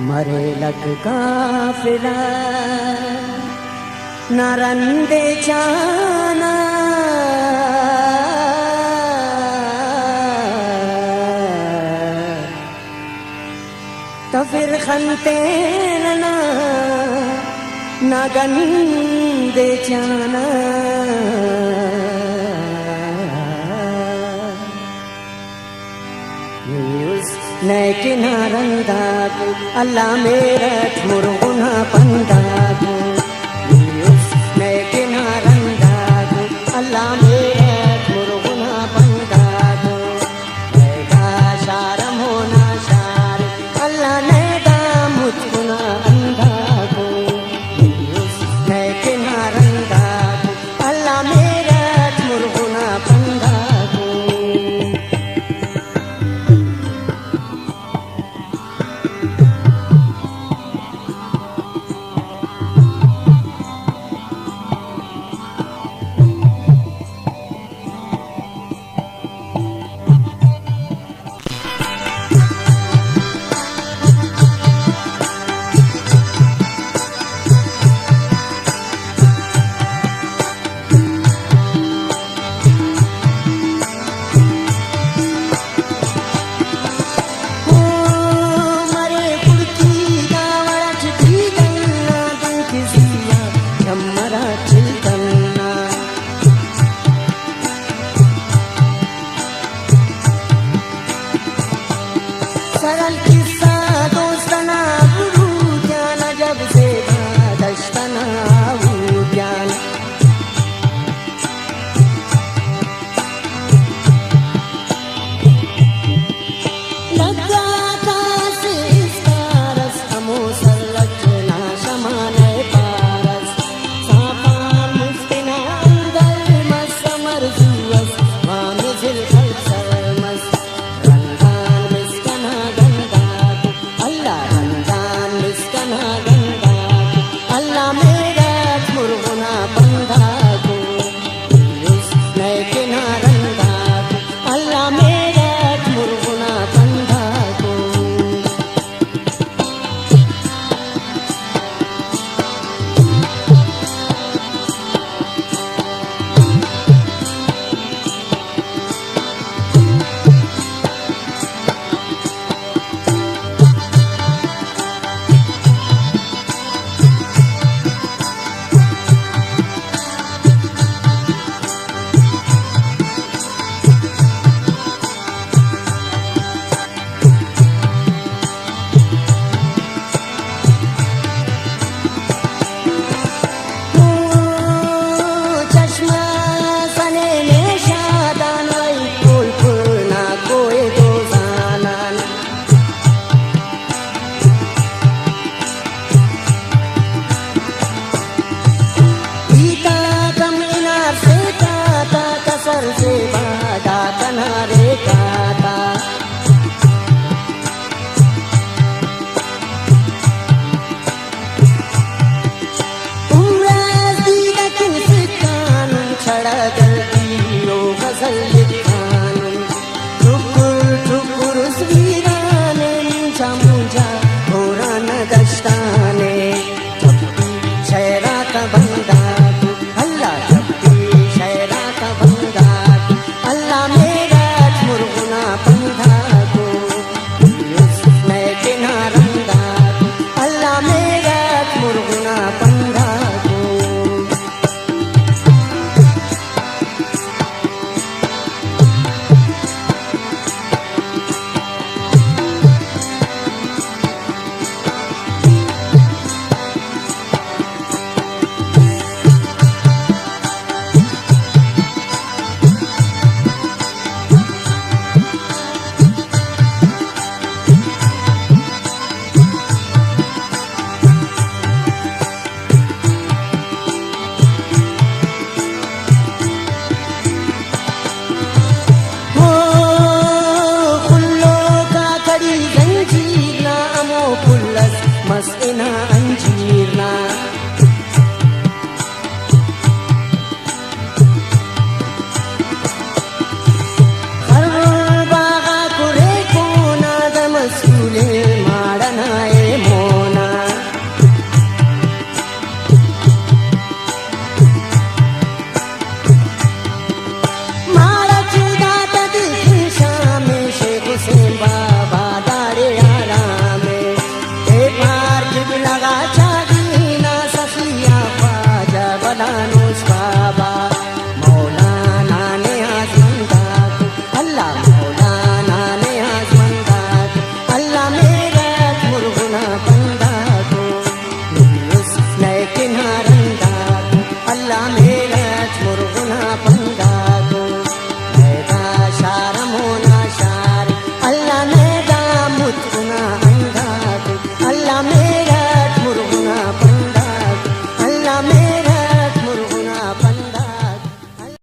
मरे लग काफिला नरंदे जाना तो फिर खनते ना गंदे जाना किनारंदागु अल्लाह मेरा मुर्गुना पंदागु किनारंदागु अल्लाह मेरा मुर्गुना पंदागु शारम होना शार अल्लाह नेगा मुझगुना अंधागु किनारंदागु अल्लाह मेरा मुर्गुना पंदागु सरल किस्सा दोस्तना गुरु ज्ञान जब से दशतना ज्ञान लगा कास इसका रस हमो सरलचना शमाने पारस सापान मुस्तिना अंदर मसमर जुवस वामिजिल खलसरमस अल्लाह मेरा मुर्गुना पंदागु किनारंदागु अल्लाह मेरा मुर्गुना पंदागु से बादा कनारे काता उम्राज़ी लकिन सिकान छड़ा गलतियों गजल लिखान ठुकुर ठुकुर वीराने मुझा होरान दस्ताने शहरा का बंदा अल्लाह अल्लाह मेरा मुर्गुना पंदागु किनारंदागु अल्लाह मेरा मुर्गुना पंदागु मस्तिना अंजीरना हर बागा कुरे को नाद मसूले